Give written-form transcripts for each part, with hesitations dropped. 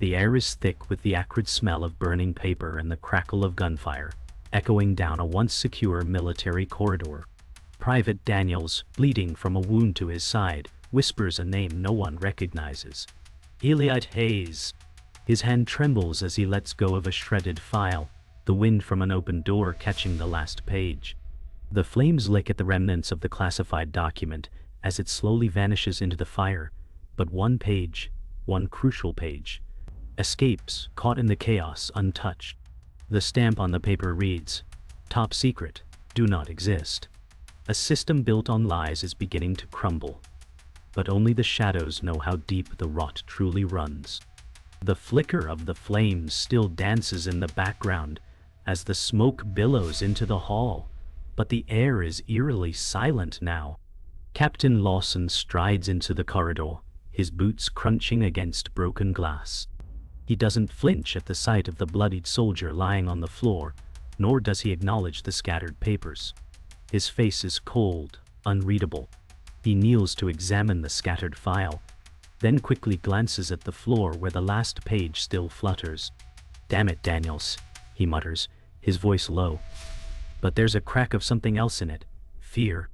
The air is thick with the acrid smell of burning paper and the crackle of gunfire, echoing down a once secure military corridor. Private Daniels, bleeding from a wound to his side, whispers a name no one recognizes. Elliot Hayes. His hand trembles as he lets go of a shredded file, the wind from an open door catching the last page. The flames lick at the remnants of the classified document as it slowly vanishes into the fire, but one page, one crucial page, escapes, caught in the chaos, untouched. The stamp on the paper reads, "Top secret, do not exist." A system built on lies is beginning to crumble. But only the shadows know how deep the rot truly runs. The flicker of the flames still dances in the background as the smoke billows into the hall, but the air is eerily silent now. Captain Lawson strides into the corridor, his boots crunching against broken glass. He doesn't flinch at the sight of the bloodied soldier lying on the floor, nor does he acknowledge the scattered papers. His face is cold, unreadable. He kneels to examine the scattered file, then quickly glances at the floor where the last page still flutters. "Damn it, Daniels," he mutters, his voice low. But there's a crack of something else in it. Fear.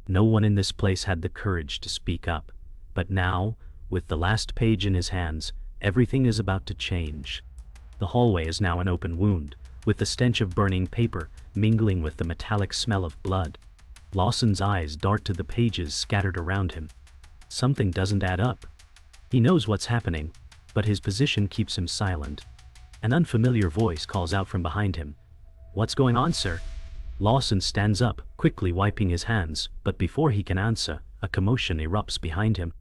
No one in this place had the courage to speak up. But now, with the last page in his hands, everything is about to change. The hallway is now an open wound, with the stench of burning paper mingling with the metallic smell of blood. Lawson's eyes dart to the pages scattered around him. Something doesn't add up. He knows what's happening, but his position keeps him silent. An unfamiliar voice calls out from behind him. "What's going on, sir?" Lawson stands up, quickly wiping his hands, but before he can answer, a commotion erupts behind him.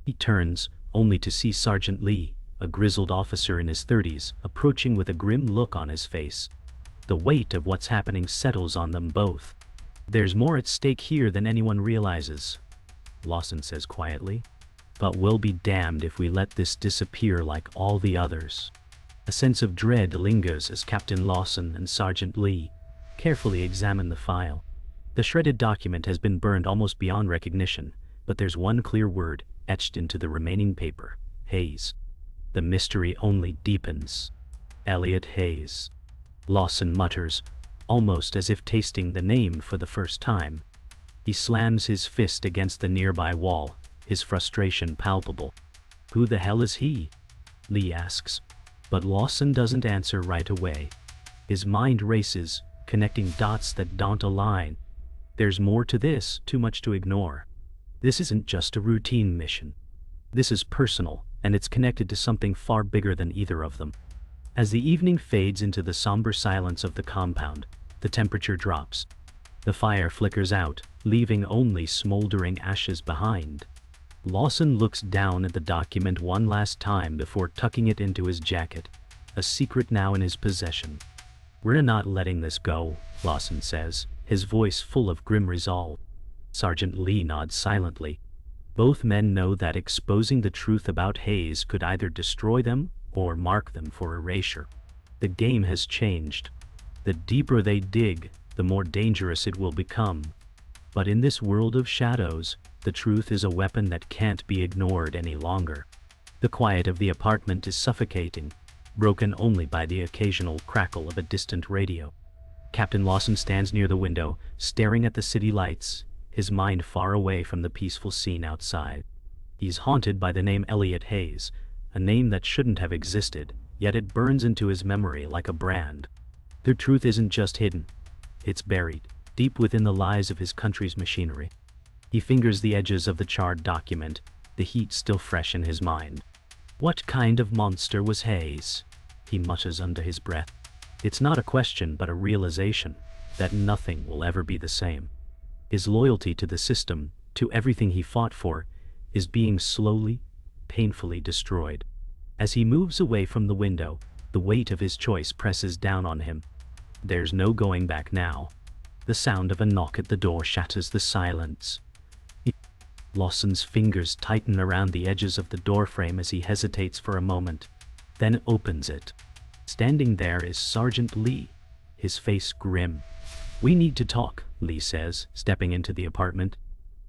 He turns, only to see Sergeant Lee, a grizzled officer in his 30s, approaching with a grim look on his face. The weight of what's happening settles on them both. "There's more at stake here than anyone realizes," Lawson says quietly. "But we'll be damned if we let this disappear like all the others." A sense of dread lingers as Captain Lawson and Sergeant Lee carefully examine the file. The shredded document has been burned almost beyond recognition, but there's one clear word etched into the remaining paper: Hayes. The mystery only deepens. Elliot Hayes. Lawson mutters, almost as if tasting the name for the first time. He slams his fist against the nearby wall, his frustration palpable. "Who the hell is he?" Lee asks. But Lawson doesn't answer right away. His mind races, connecting dots that don't align. There's more to this, too much to ignore. This isn't just a routine mission. This is personal, and it's connected to something far bigger than either of them. As the evening fades into the somber silence of the compound, the temperature drops. The fire flickers out, leaving only smoldering ashes behind. Lawson looks down at the document one last time before tucking it into his jacket, a secret now in his possession. "We're not letting this go," Lawson says, his voice full of grim resolve. Sergeant Lee nods silently. Both men know that exposing the truth about Hayes could either destroy them or mark them for erasure. The game has changed. The deeper they dig, the more dangerous it will become. But in this world of shadows, the truth is a weapon that can't be ignored any longer. The quiet of the apartment is suffocating, broken only by the occasional crackle of a distant radio. Captain Lawson stands near the window, staring at the city lights, his mind far away from the peaceful scene outside. He's haunted by the name Elliot Hayes, a name that shouldn't have existed, yet it burns into his memory like a brand. The truth isn't just hidden. It's buried, deep within the lies of his country's machinery. He fingers the edges of the charred document, the heat still fresh in his mind. "What kind of monster was Hayes?" he mutters under his breath. It's not a question but a realization that nothing will ever be the same. His loyalty to the system, to everything he fought for, is being slowly, painfully destroyed. As he moves away from the window, the weight of his choice presses down on him. There's no going back now. The sound of a knock at the door shatters the silence. Lawson's fingers tighten around the edges of the doorframe as he hesitates for a moment, then opens it. Standing there is Sergeant Lee, his face grim. "We need to talk," Lee says, stepping into the apartment.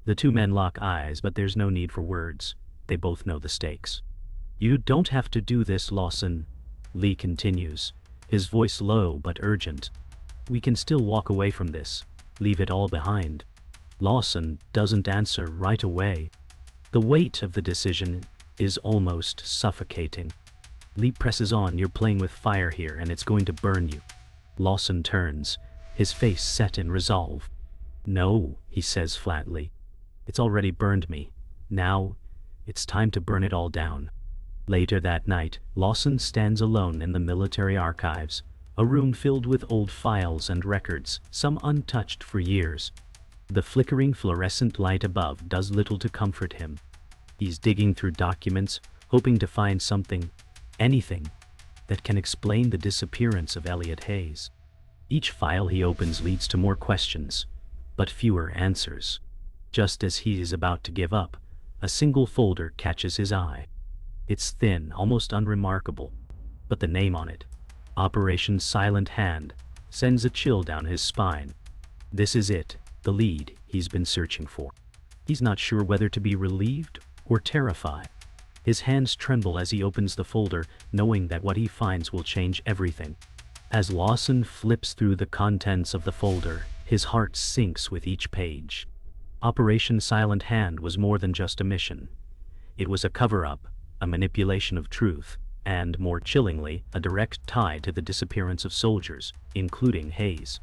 The two men lock eyes, but there's no need for words. They both know the stakes. You don't have to do this, Lawson, Lee continues, his voice low but urgent. We can still walk away from this, leave it all behind. Lawson doesn't answer right away. The weight of the decision is almost suffocating. Lee presses on. You're playing with fire here and it's going to burn you. Lawson turns, his face set in resolve. No, he says flatly. It's already burned me. Now, it's time to burn it all down. Later that night, Lawson stands alone in the military archives, a room filled with old files and records, some untouched for years. The flickering fluorescent light above does little to comfort him. He's digging through documents, hoping to find something, anything, that can explain the disappearance of Elliot Hayes. Each file he opens leads to more questions, but fewer answers. Just as he is about to give up, a single folder catches his eye. It's thin, almost unremarkable, but the name on it, Operation Silent Hand, sends a chill down his spine. This is it, the lead he's been searching for. He's not sure whether to be relieved or terrified. His hands tremble as he opens the folder, knowing that what he finds will change everything. As Lawson flips through the contents of the folder, his heart sinks with each page. Operation Silent Hand was more than just a mission. It was a cover-up, a manipulation of truth, and, more chillingly, a direct tie to the disappearance of soldiers, including Hayes.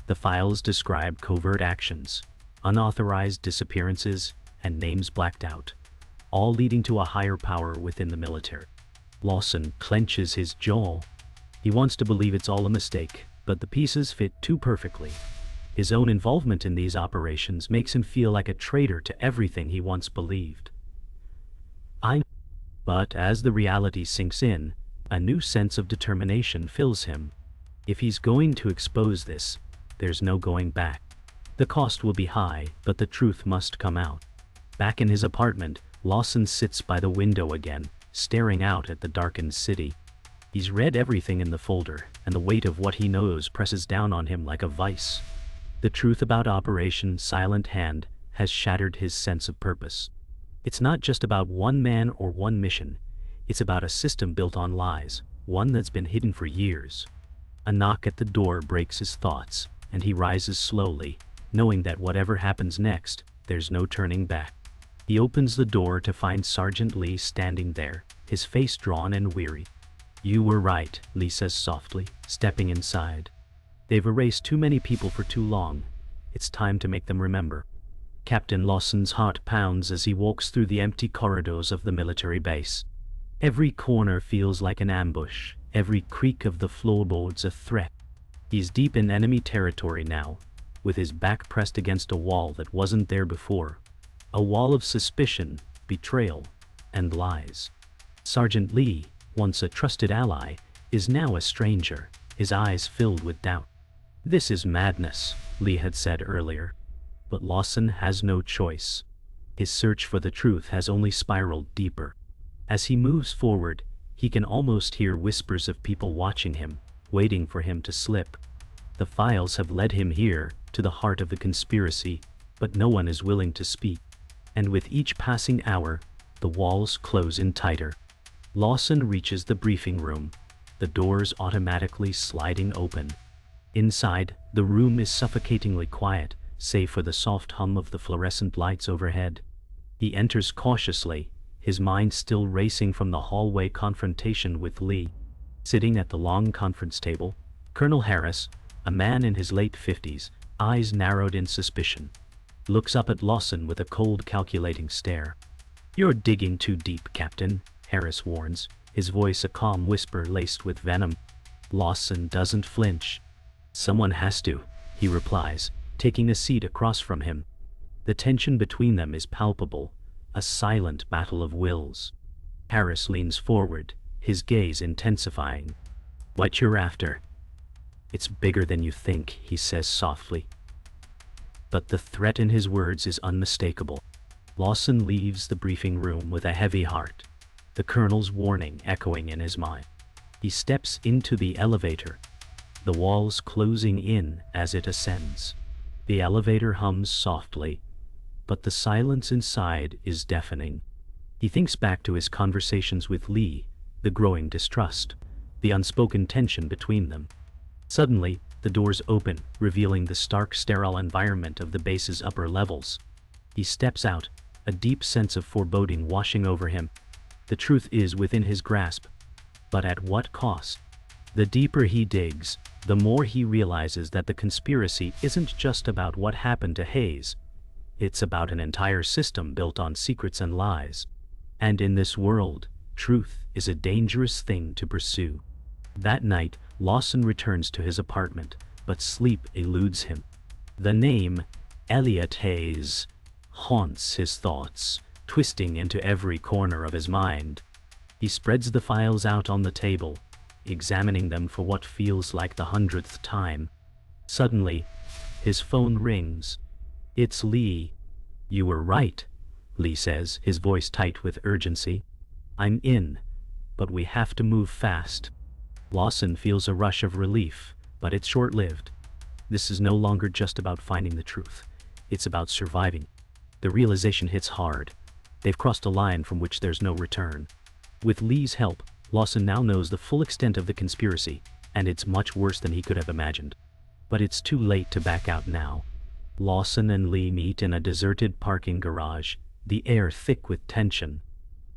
The files described covert actions, unauthorized disappearances, and names blacked out, all leading to a higher power within the military. Lawson clenches his jaw. He wants to believe it's all a mistake, but the pieces fit too perfectly. His own involvement in these operations makes him feel like a traitor to everything he once believed. But as the reality sinks in, a new sense of determination fills him. If he's going to expose this, there's no going back. The cost will be high, but the truth must come out. Back in his apartment, Lawson sits by the window again, staring out at the darkened city. He's read everything in the folder, and the weight of what he knows presses down on him like a vice. The truth about Operation Silent Hand has shattered his sense of purpose. It's not just about one man or one mission. It's about a system built on lies, one that's been hidden for years. A knock at the door breaks his thoughts, and he rises slowly, knowing that whatever happens next, there's no turning back. He opens the door to find Sergeant Lee standing there, his face drawn and weary. You were right, Lee says softly, stepping inside. They've erased too many people for too long. It's time to make them remember. Captain Lawson's heart pounds as he walks through the empty corridors of the military base. Every corner feels like an ambush, every creak of the floorboards a threat. He's deep in enemy territory now, with his back pressed against a wall that wasn't there before. A wall of suspicion, betrayal, and lies. Sergeant Lee, once a trusted ally, is now a stranger, his eyes filled with doubt. This is madness, Lee had said earlier. But Lawson has no choice. His search for the truth has only spiraled deeper. As he moves forward, he can almost hear whispers of people watching him, waiting for him to slip. The files have led him here, to the heart of the conspiracy, but no one is willing to speak. And with each passing hour, the walls close in tighter. Lawson reaches the briefing room, the doors automatically sliding open. Inside, the room is suffocatingly quiet, save for the soft hum of the fluorescent lights overhead. He enters cautiously, his mind still racing from the hallway confrontation with Lee. Sitting at the long conference table, Colonel Harris, a man in his late 50s, eyes narrowed in suspicion, looks up at Lawson with a cold, calculating stare. You're digging too deep, Captain, Harris warns, his voice a calm whisper laced with venom. Lawson doesn't flinch. Someone has to, he replies, taking a seat across from him. The tension between them is palpable, a silent battle of wills. Harris leans forward, his gaze intensifying. What you're after? It's bigger than you think, he says softly. But the threat in his words is unmistakable. Lawson leaves the briefing room with a heavy heart, the colonel's warning echoing in his mind. He steps into the elevator, the walls closing in as it ascends. The elevator hums softly, but the silence inside is deafening. He thinks back to his conversations with Lee, the growing distrust, the unspoken tension between them. Suddenly, the doors open, revealing the stark, sterile environment of the base's upper levels. He steps out, a deep sense of foreboding washing over him. The truth is within his grasp. But at what cost? The deeper he digs, the more he realizes that the conspiracy isn't just about what happened to Hayes. It's about an entire system built on secrets and lies. And in this world, truth is a dangerous thing to pursue. That night, Lawson returns to his apartment, but sleep eludes him. The name, Elliot Hayes, haunts his thoughts, twisting into every corner of his mind. He spreads the files out on the table, examining them for what feels like the 100th time. Suddenly, his phone rings. It's Lee. "You were right," Lee says, his voice tight with urgency. "I'm in, but we have to move fast." Lawson feels a rush of relief, but it's short-lived. This is no longer just about finding the truth. It's about surviving. The realization hits hard. They've crossed a line from which there's no return. With Lee's help, Lawson now knows the full extent of the conspiracy, and it's much worse than he could have imagined. But it's too late to back out now. Lawson and Lee meet in a deserted parking garage, the air thick with tension.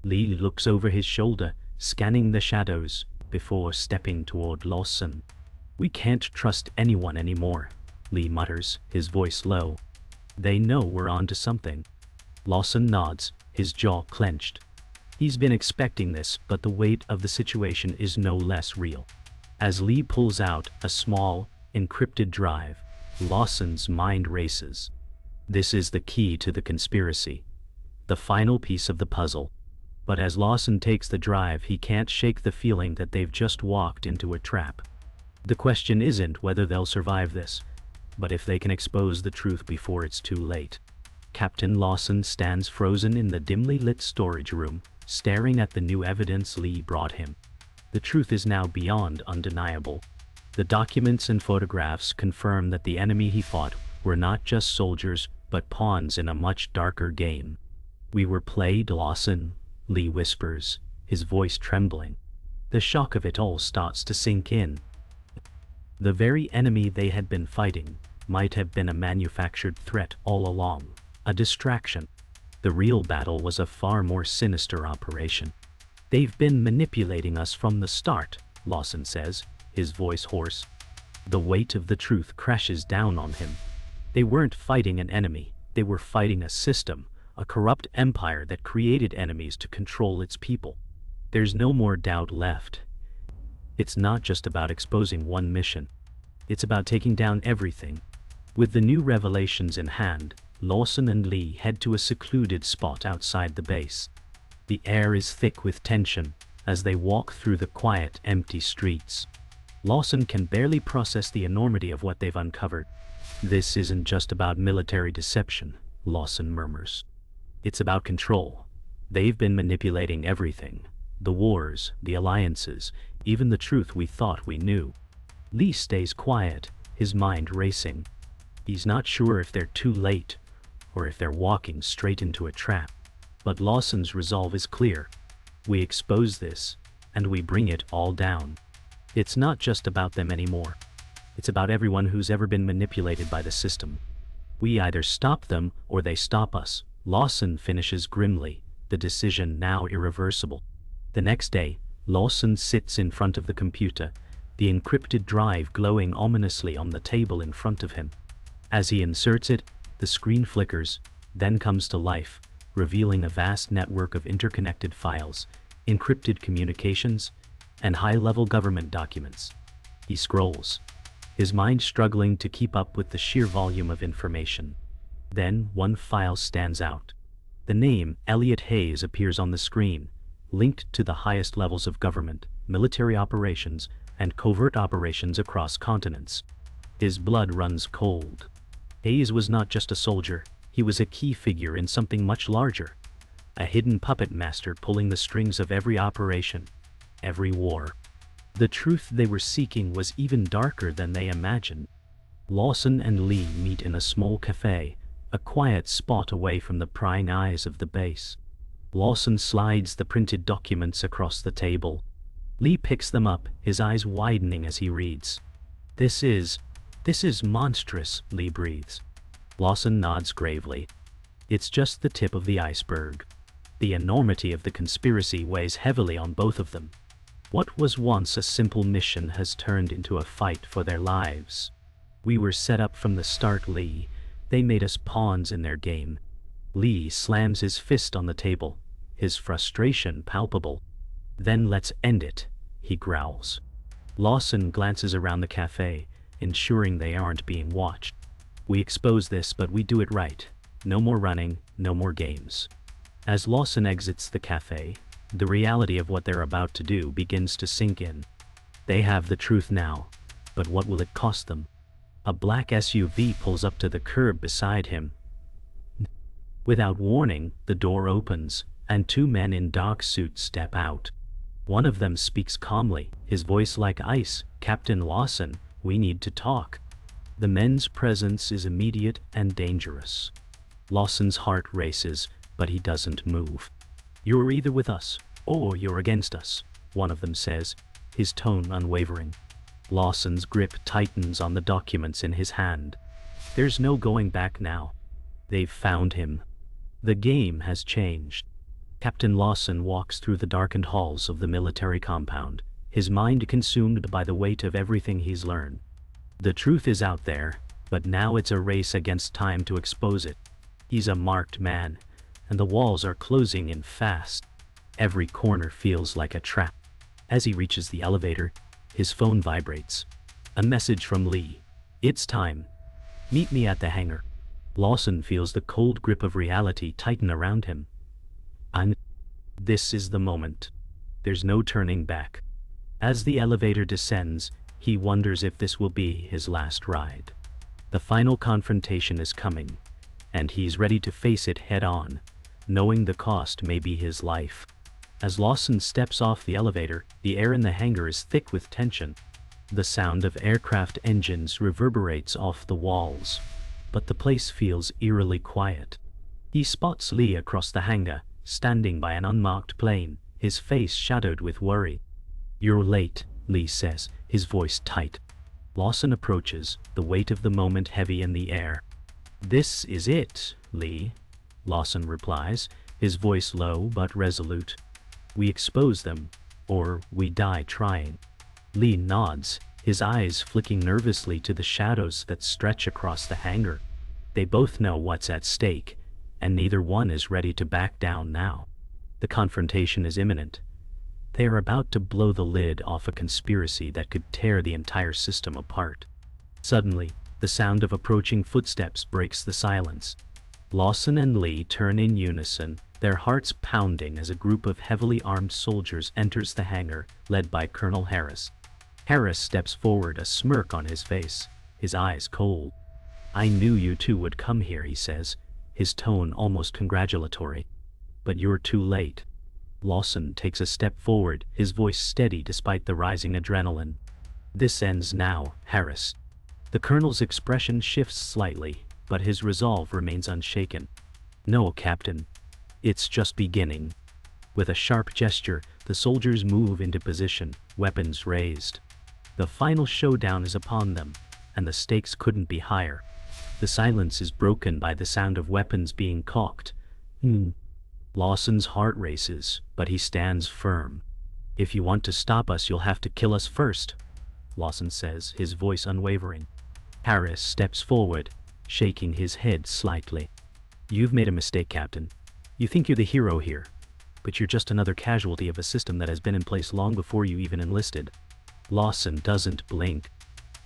Lee looks over his shoulder, scanning the shadows, before stepping toward Lawson. "We can't trust anyone anymore," Lee mutters, his voice low. "They know we're onto something." Lawson nods, his jaw clenched. He's been expecting this, but the weight of the situation is no less real. As Lee pulls out a small, encrypted drive, Lawson's mind races. This is the key to the conspiracy, the final piece of the puzzle. But as Lawson takes the drive, he can't shake the feeling that they've just walked into a trap. The question isn't whether they'll survive this, but if they can expose the truth before it's too late. Captain Lawson stands frozen in the dimly lit storage room, staring at the new evidence Lee brought him. The truth is now beyond undeniable. The documents and photographs confirm that the enemy he fought were not just soldiers, but pawns in a much darker game. "We were played, Lawson," Lee whispers, his voice trembling. The shock of it all starts to sink in. The very enemy they had been fighting might have been a manufactured threat all along, a distraction. The real battle was a far more sinister operation. "They've been manipulating us from the start," Lawson says, his voice hoarse. The weight of the truth crashes down on him. They weren't fighting an enemy, they were fighting a system, a corrupt empire that created enemies to control its people. There's no more doubt left. It's not just about exposing one mission. It's about taking down everything. With the new revelations in hand, Lawson and Lee head to a secluded spot outside the base. The air is thick with tension as they walk through the quiet, empty streets. Lawson can barely process the enormity of what they've uncovered. "This isn't just about military deception," Lawson murmurs. "It's about control. They've been manipulating everything. The wars, the alliances, even the truth we thought we knew." Lee stays quiet, his mind racing. He's not sure if they're too late, or if they're walking straight into a trap. But Lawson's resolve is clear. "We expose this, and we bring it all down." It's not just about them anymore. It's about everyone who's ever been manipulated by the system. "We either stop them, or they stop us," Lawson finishes grimly, the decision now irreversible. The next day, Lawson sits in front of the computer, the encrypted drive glowing ominously on the table in front of him. As he inserts it, the screen flickers, then comes to life, revealing a vast network of interconnected files, encrypted communications, and high-level government documents. He scrolls, his mind struggling to keep up with the sheer volume of information. Then one file stands out. The name Elliot Hayes appears on the screen, linked to the highest levels of government, military operations, and covert operations across continents. His blood runs cold. Hayes was not just a soldier, he was a key figure in something much larger. A hidden puppet master pulling the strings of every operation, every war. The truth they were seeking was even darker than they imagined. Lawson and Lee meet in a small cafe, a quiet spot away from the prying eyes of the base. Lawson slides the printed documents across the table. Lee picks them up, his eyes widening as he reads. This is monstrous, Lee breathes. Lawson nods gravely. It's just the tip of the iceberg. The enormity of the conspiracy weighs heavily on both of them. What was once a simple mission has turned into a fight for their lives. We were set up from the start, Lee. They made us pawns in their game. Lee slams his fist on the table, his frustration palpable. Then let's end it, he growls. Lawson glances around the cafe, ensuring they aren't being watched. We expose this, but we do it right. No more running, no more games. As Lawson exits the cafe, the reality of what they're about to do begins to sink in. They have the truth now, but what will it cost them? A black SUV pulls up to the curb beside him. Without warning, the door opens, and two men in dark suits step out. One of them speaks calmly, his voice like ice. Captain Lawson, we need to talk. The men's presence is immediate and dangerous. Lawson's heart races, but he doesn't move. You're either with us, or you're against us, one of them says, his tone unwavering. Lawson's grip tightens on the documents in his hand. There's no going back now. They've found him. The game has changed. Captain Lawson walks through the darkened halls of the military compound, his mind consumed by the weight of everything he's learned. The truth is out there, but now it's a race against time to expose it. He's a marked man, and the walls are closing in fast. Every corner feels like a trap. As he reaches the elevator, his phone vibrates. A message from Lee. It's time. Meet me at the hangar. Lawson feels the cold grip of reality tighten around him. This is the moment. There's no turning back. As the elevator descends, he wonders if this will be his last ride. The final confrontation is coming, and he's ready to face it head-on, knowing the cost may be his life. As Lawson steps off the elevator, the air in the hangar is thick with tension. The sound of aircraft engines reverberates off the walls, but the place feels eerily quiet. He spots Lee across the hangar, standing by an unmarked plane, his face shadowed with worry. You're late, Lee says, his voice tight. Lawson approaches, the weight of the moment heavy in the air. This is it, Lee, Lawson replies, his voice low but resolute. We expose them, or we die trying. Lee nods, his eyes flicking nervously to the shadows that stretch across the hangar. They both know what's at stake, and neither one is ready to back down now. The confrontation is imminent. They are about to blow the lid off a conspiracy that could tear the entire system apart. Suddenly, the sound of approaching footsteps breaks the silence. Lawson and Lee turn in unison, their hearts pounding as a group of heavily armed soldiers enters the hangar, led by Colonel Harris. Harris steps forward, a smirk on his face, his eyes cold. I knew you two would come here, he says, his tone almost congratulatory. But you're too late. Lawson takes a step forward, his voice steady despite the rising adrenaline. This ends now, Harris. The colonel's expression shifts slightly, but his resolve remains unshaken. No, Captain. It's just beginning. With a sharp gesture, the soldiers move into position, weapons raised. The final showdown is upon them, and the stakes couldn't be higher. The silence is broken by the sound of weapons being cocked. Lawson's heart races, but he stands firm. If you want to stop us, you'll have to kill us first, Lawson says, his voice unwavering. Harris steps forward, shaking his head slightly. You've made a mistake, Captain. You think you're the hero here, but you're just another casualty of a system that has been in place long before you even enlisted. Lawson doesn't blink.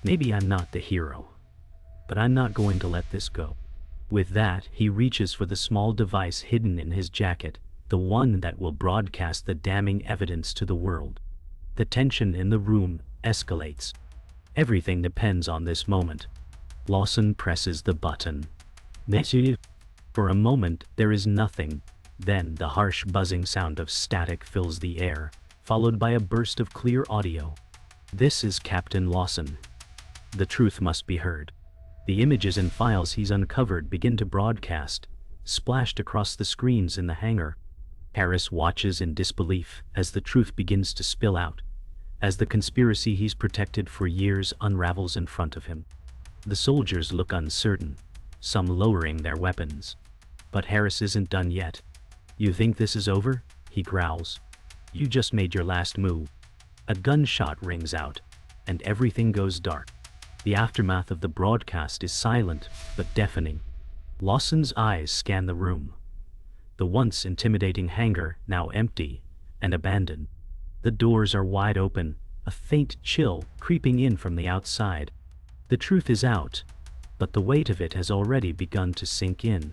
Maybe I'm not the hero, but I'm not going to let this go. With that, he reaches for the small device hidden in his jacket, the one that will broadcast the damning evidence to the world. The tension in the room escalates. Everything depends on this moment. Lawson presses the button. Message. For a moment, there is nothing. Then the harsh buzzing sound of static fills the air, followed by a burst of clear audio. This is Captain Lawson. The truth must be heard. The images and files he's uncovered begin to broadcast, splashed across the screens in the hangar. Harris watches in disbelief as the truth begins to spill out, as the conspiracy he's protected for years unravels in front of him. The soldiers look uncertain, some lowering their weapons. But Harris isn't done yet. "You think this is over?" he growls. "You just made your last move." A gunshot rings out, and everything goes dark. The aftermath of the broadcast is silent, but deafening. Lawson's eyes scan the room. The once intimidating hangar now empty and abandoned. The doors are wide open, a faint chill creeping in from the outside. The truth is out, but the weight of it has already begun to sink in.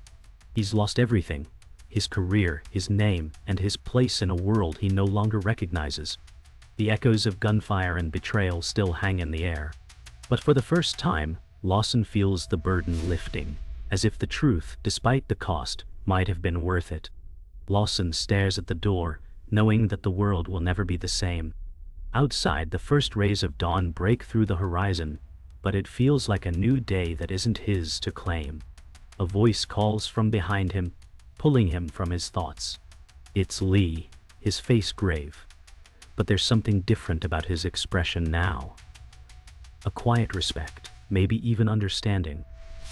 He's lost everything: his career, his name, and his place in a world he no longer recognizes. The echoes of gunfire and betrayal still hang in the air. But for the first time, Lawson feels the burden lifting, as if the truth, despite the cost, might have been worth it. Lawson stares at the door, knowing that the world will never be the same. Outside, the first rays of dawn break through the horizon, but it feels like a new day that isn't his to claim. A voice calls from behind him, pulling him from his thoughts. It's Lee, his face grave. But there's something different about his expression now. A quiet respect, maybe even understanding.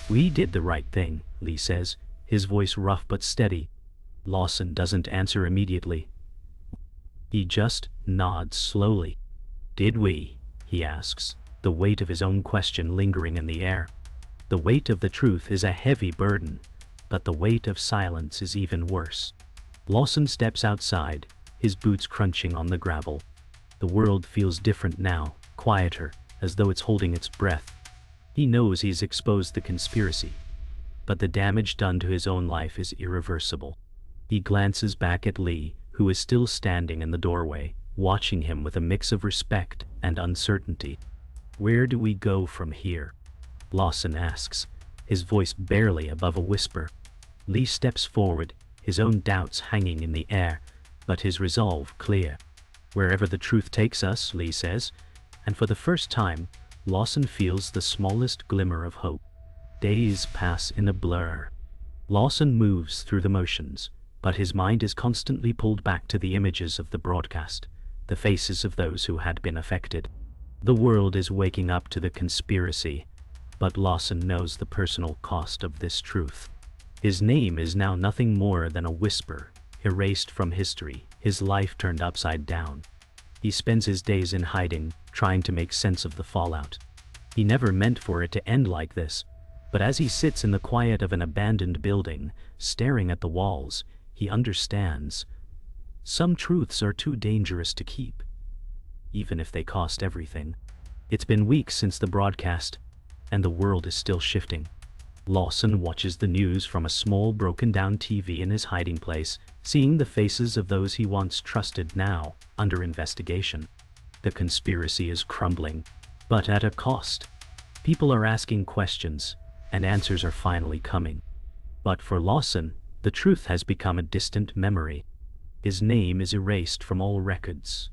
"We did the right thing," Lee says, his voice rough but steady. Lawson doesn't answer immediately. He just nods slowly. "Did we?" he asks, the weight of his own question lingering in the air. The weight of the truth is a heavy burden, but the weight of silence is even worse. Lawson steps outside, his boots crunching on the gravel. The world feels different now, quieter, as though it's holding its breath. He knows he's exposed the conspiracy, but the damage done to his own life is irreversible. He glances back at Lee, who is still standing in the doorway, watching him with a mix of respect and uncertainty. "Where do we go from here?" Lawson asks, his voice barely above a whisper. Lee steps forward, his own doubts hanging in the air, but his resolve clear. "Wherever the truth takes us," Lee says, and for the first time, Lawson feels the smallest glimmer of hope. Days pass in a blur. Lawson moves through the motions, but his mind is constantly pulled back to the images of the broadcast, the faces of those who had been affected. The world is waking up to the conspiracy, but Lawson knows the personal cost of this truth. His name is now nothing more than a whisper, erased from history, his life turned upside down. He spends his days in hiding, trying to make sense of the fallout. He never meant for it to end like this, but as he sits in the quiet of an abandoned building, staring at the walls, he understands. Some truths are too dangerous to keep, even if they cost everything. It's been weeks since the broadcast, and the world is still shifting. Lawson watches the news from a small broken-down TV in his hiding place, seeing the faces of those he once trusted now under investigation. The conspiracy is crumbling, but at a cost. People are asking questions, and answers are finally coming. But for Lawson, the truth has become a distant memory. His name is erased from all records.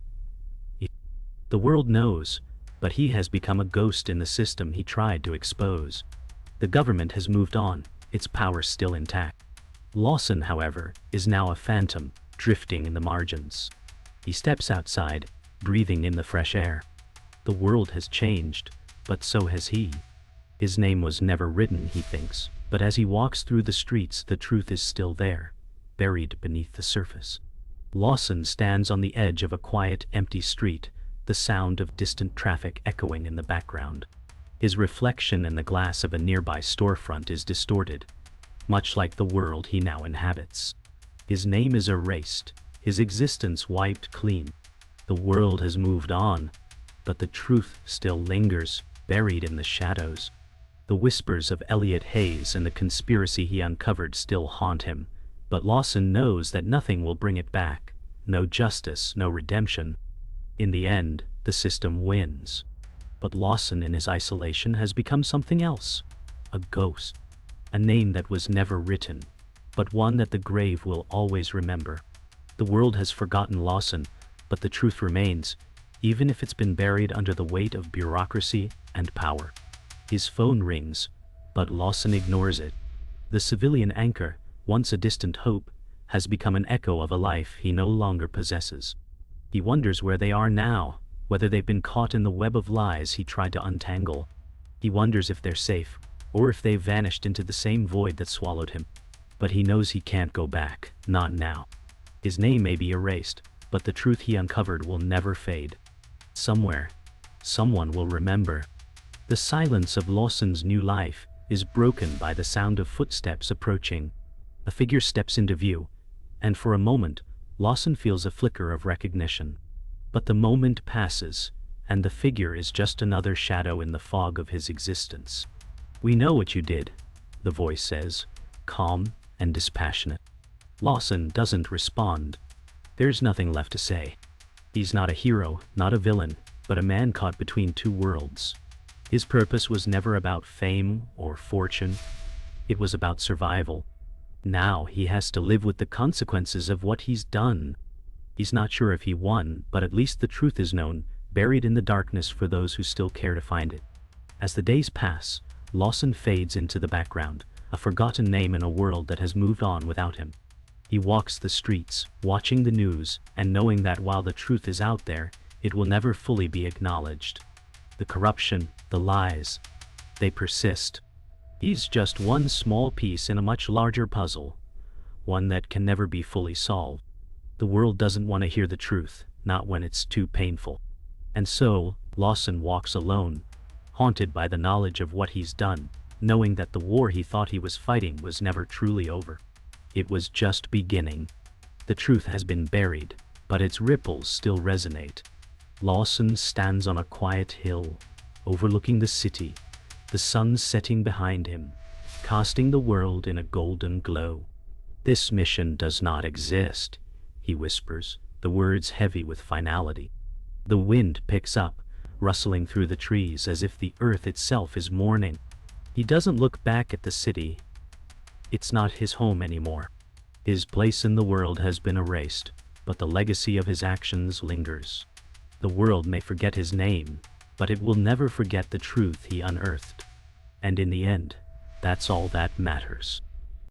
The world knows, but he has become a ghost in the system he tried to expose. The government has moved on, its power still intact. Lawson, however, is now a phantom, drifting in the margins. He steps outside, breathing in the fresh air. The world has changed, but so has he. His name was never written, he thinks, but as he walks through the streets, the truth is still there, buried beneath the surface. Lawson stands on the edge of a quiet, empty street, the sound of distant traffic echoing in the background. His reflection in the glass of a nearby storefront is distorted, much like the world he now inhabits. His name is erased, his existence wiped clean. The world has moved on, but the truth still lingers, buried in the shadows. The whispers of Elliot Hayes and the conspiracy he uncovered still haunt him, but Lawson knows that nothing will bring it back. No justice, no redemption. In the end, the system wins. But Lawson in his isolation has become something else. A ghost. A name that was never written, but one that the grave will always remember. The world has forgotten Lawson, but the truth remains, even if it's been buried under the weight of bureaucracy and power. His phone rings, but Lawson ignores it. The civilian anchor, once a distant hope, has become an echo of a life he no longer possesses. He wonders where they are now, whether they've been caught in the web of lies he tried to untangle. He wonders if they're safe, or if they've vanished into the same void that swallowed him. But he knows he can't go back, not now. His name may be erased, but the truth he uncovered will never fade. Somewhere, someone will remember. The silence of Lawson's new life is broken by the sound of footsteps approaching. A figure steps into view, and for a moment, Lawson feels a flicker of recognition. But the moment passes, and the figure is just another shadow in the fog of his existence. "We know what you did," the voice says, calm and dispassionate. Lawson doesn't respond. There's nothing left to say. He's not a hero, not a villain, but a man caught between two worlds. His purpose was never about fame or fortune. It was about survival. Now he has to live with the consequences of what he's done. He's not sure if he won, but at least the truth is known, buried in the darkness for those who still care to find it. As the days pass, Lawson fades into the background, a forgotten name in a world that has moved on without him. He walks the streets, watching the news, and knowing that while the truth is out there, it will never fully be acknowledged. The corruption, the lies, they persist. He's just one small piece in a much larger puzzle, one that can never be fully solved. The world doesn't want to hear the truth, not when it's too painful. And so, Lawson walks alone, haunted by the knowledge of what he's done, knowing that the war he thought he was fighting was never truly over. It was just beginning. The truth has been buried, but its ripples still resonate. Lawson stands on a quiet hill, overlooking the city, the sun setting behind him, casting the world in a golden glow. "This mission does not exist," he whispers, the words heavy with finality. The wind picks up, rustling through the trees as if the earth itself is mourning. He doesn't look back at the city. It's not his home anymore. His place in the world has been erased, but the legacy of his actions lingers. The world may forget his name, but it will never forget the truth he unearthed. And in the end, that's all that matters.